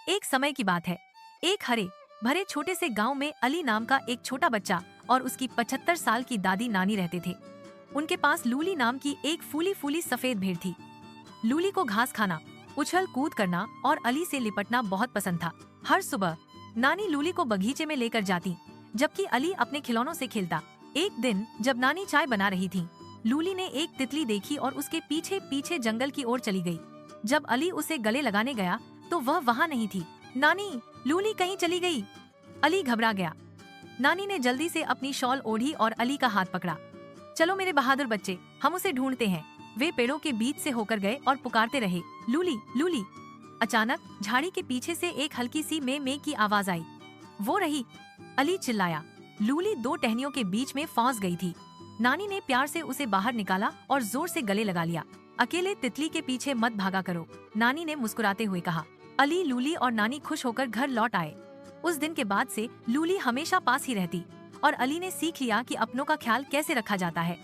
एक समय की बात है। एक हरे भरे छोटे से गांव में अली नाम का एक छोटा बच्चा और उसकी 75 साल की दादी नानी रहते थे। उनके पास लूली नाम की एक फूली फूली सफेद भेड़ थी। लूली को घास खाना, उछल कूद करना और अली से लिपटना बहुत पसंद था। हर सुबह नानी लूली को बगीचे में लेकर जाती, जबकि अली अपने खिलौनों से खेलता। एक दिन जब नानी चाय बना रही थी, लूली ने एक तितली देखी और उसके पीछे पीछे जंगल की ओर चली गई। जब अली उसे गले लगाने गया तो वह वहाँ नहीं थी। नानी, लूली कहीं चली गई। अली घबरा गया। नानी ने जल्दी से अपनी शॉल ओढ़ी और अली का हाथ पकड़ा। चलो मेरे बहादुर बच्चे, हम उसे ढूंढते हैं। वे पेड़ों के बीच से होकर गए और पुकारते रहे, लूली लूली। अचानक झाड़ी के पीछे से एक हल्की सी में की आवाज आई। वो रही। अली चिल्लाया। लूली दो टहनियों के बीच में फंस गई थी। नानी ने प्यार से उसे बाहर निकाला और जोर से गले लगा लिया। अकेले तितली के पीछे मत भागा करो, नानी ने मुस्कुराते हुए कहा। अली, लूली और नानी खुश होकर घर लौट आए। उस दिन के बाद से लूली हमेशा पास ही रहती और अली ने सीख लिया कि अपनों का ख्याल कैसे रखा जाता है।